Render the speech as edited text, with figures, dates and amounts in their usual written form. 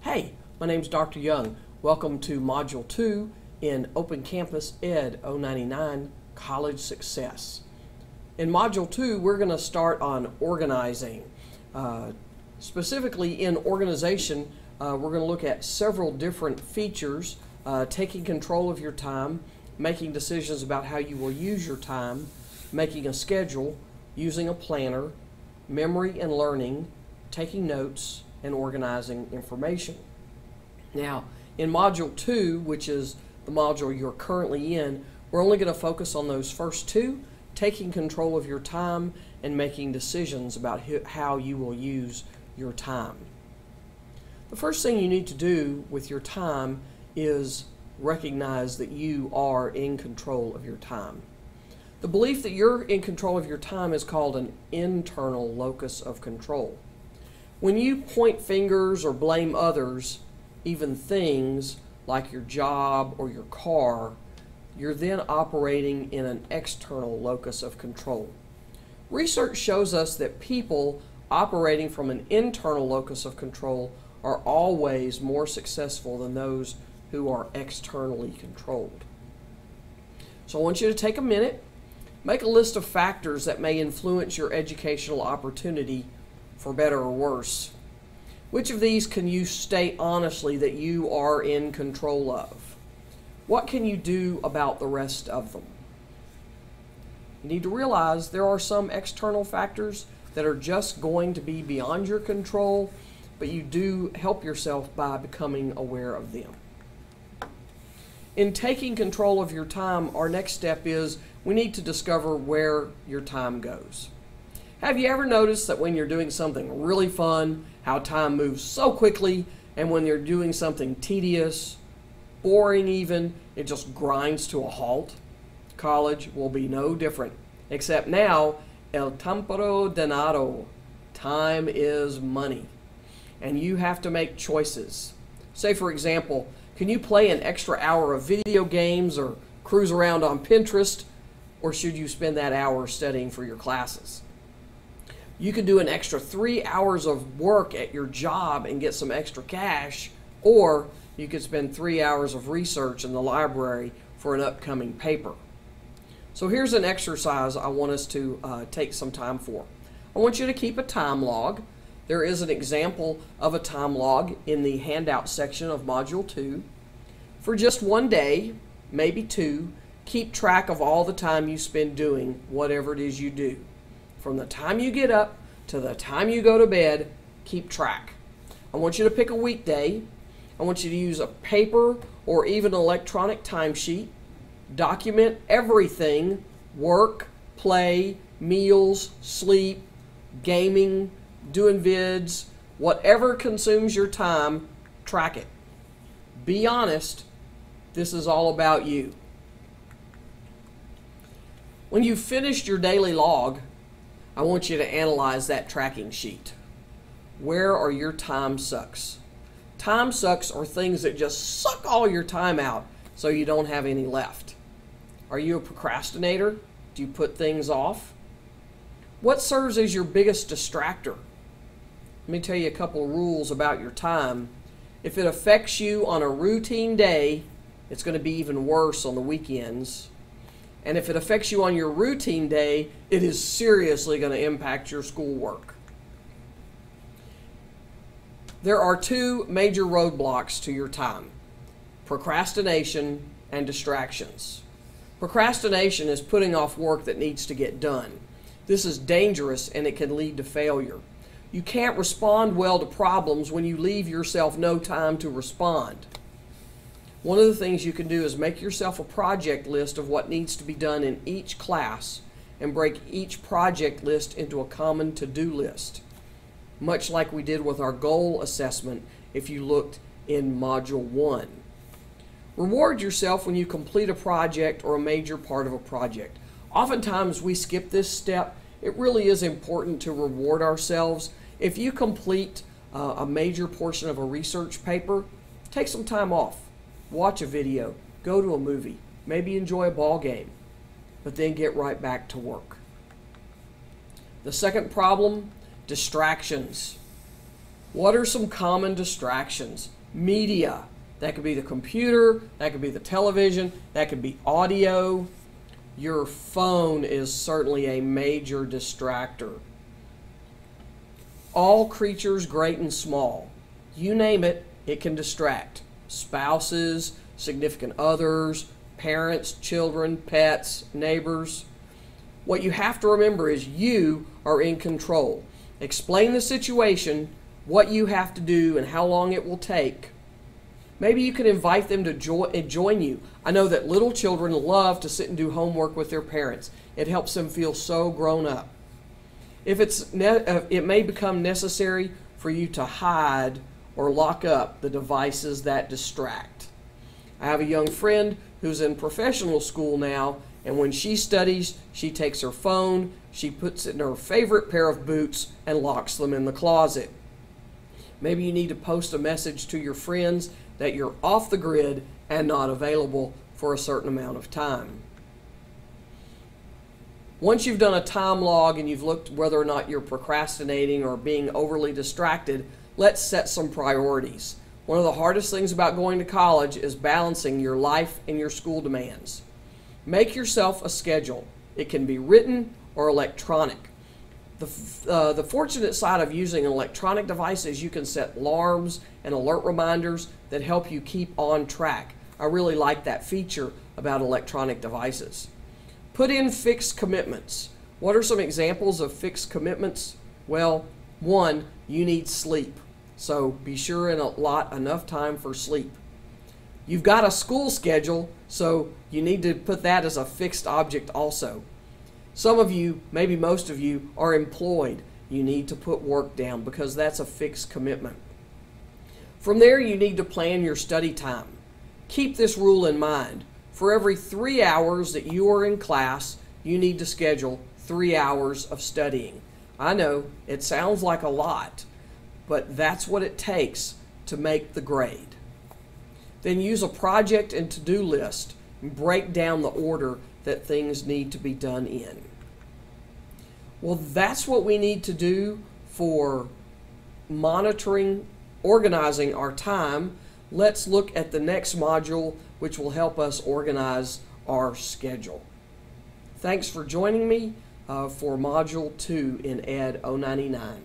Hey, my name's Dr. Young. Welcome to Module 2 in Open Campus Ed 099, College Success. In Module 2, we're going to start on organizing. Specifically in organization, we're going to look at several different features, taking control of your time, making decisions about how you will use your time, making a schedule, using a planner, memory and learning, taking notes, and organizing information. Now, in Module 2, which is the module you're currently in, we're only going to focus on those first two, taking control of your time and making decisions about how you will use your time. The first thing you need to do with your time is recognize that you are in control of your time. The belief that you're in control of your time is called an internal locus of control. When you point fingers or blame others, even things like your job or your car, you're then operating in an external locus of control. Research shows us that people operating from an internal locus of control are always more successful than those who are externally controlled. So I want you to take a minute, make a list of factors that may influence your educational opportunity for better or worse. Which of these can you state honestly that you are in control of? What can you do about the rest of them? You need to realize there are some external factors that are just going to be beyond your control, but you do help yourself by becoming aware of them. In taking control of your time, our next step is we need to discover where your time goes. Have you ever noticed that when you're doing something really fun, how time moves so quickly, and when you're doing something tedious, boring even, it just grinds to a halt? College will be no different, except now, el temporo denaro, time is money, and you have to make choices. Say, for example, can you play an extra hour of video games or cruise around on Pinterest, or should you spend that hour studying for your classes? You can do an extra 3 hours of work at your job and get some extra cash, or you could spend 3 hours of research in the library for an upcoming paper. So here's an exercise I want us to take some time for. I want you to keep a time log. There is an example of a time log in the handout section of Module 2. For just one day, maybe two, keep track of all the time you spend doing whatever it is you do. From the time you get up to the time you go to bed, keep track. I want you to pick a weekday. I want you to use a paper or even electronic timesheet. Document everything: work, play, meals, sleep, gaming, doing vids, whatever consumes your time, track it. Be honest. This is all about you. When you've finished your daily log, I want you to analyze that tracking sheet. Where are your time sucks? Time sucks are things that just suck all your time out so you don't have any left. Are you a procrastinator? Do you put things off? What serves as your biggest distractor? Let me tell you a couple rules about your time. If it affects you on a routine day, it's going to be even worse on the weekends. And if it affects you on your routine day, it is seriously going to impact your schoolwork. There are two major roadblocks to your time: procrastination and distractions. Procrastination is putting off work that needs to get done. This is dangerous and it can lead to failure. You can't respond well to problems when you leave yourself no time to respond. One of the things you can do is make yourself a project list of what needs to be done in each class and break each project list into a common to-do list, much like we did with our goal assessment if you looked in Module 1. Reward yourself when you complete a project or a major part of a project. Oftentimes we skip this step. It really is important to reward ourselves. If you complete a major portion of a research paper, take some time off. Watch a video, go to a movie, maybe enjoy a ball game. but then get right back to work. The second problem, distractions. What are some common distractions? Media. That could be the computer, that could be the television, that could be audio. Your phone is certainly a major distractor. All creatures, great and small, you name it, it can distract. Spouses, significant others, parents, children, pets, neighbors. What you have to remember is you are in control. Explain the situation, what you have to do, and how long it will take. Maybe you can invite them to join you. I know that little children love to sit and do homework with their parents. It helps them feel so grown up. If it may become necessary for you to hide or lock up the devices that distract. I have a young friend who's in professional school now, and when she studies, she takes her phone, she puts it in her favorite pair of boots, and locks them in the closet. Maybe you need to post a message to your friends that you're off the grid and not available for a certain amount of time. Once you've done a time log and you've looked whether or not you're procrastinating or being overly distracted, let's set some priorities. One of the hardest things about going to college is balancing your life and your school demands. Make yourself a schedule. It can be written or electronic. The fortunate side of using an electronic device is you can set alarms and alert reminders that help you keep on track. I really like that feature about electronic devices. Put in fixed commitments. What are some examples of fixed commitments? Well, one, you need sleep. So be sure and allot enough time for sleep. You've got a school schedule, so you need to put that as a fixed object also. Some of you, maybe most of you, are employed. You need to put work down because that's a fixed commitment. From there, you need to plan your study time. Keep this rule in mind. For every 3 hours that you are in class, you need to schedule 3 hours of studying. I know it sounds like a lot, but that's what it takes to make the grade. Then use a project and to-do list and break down the order that things need to be done in. Well, that's what we need to do for monitoring, organizing our time. Let's look at the next module, which will help us organize our schedule. Thanks for joining me for Module 2 in Ed 099.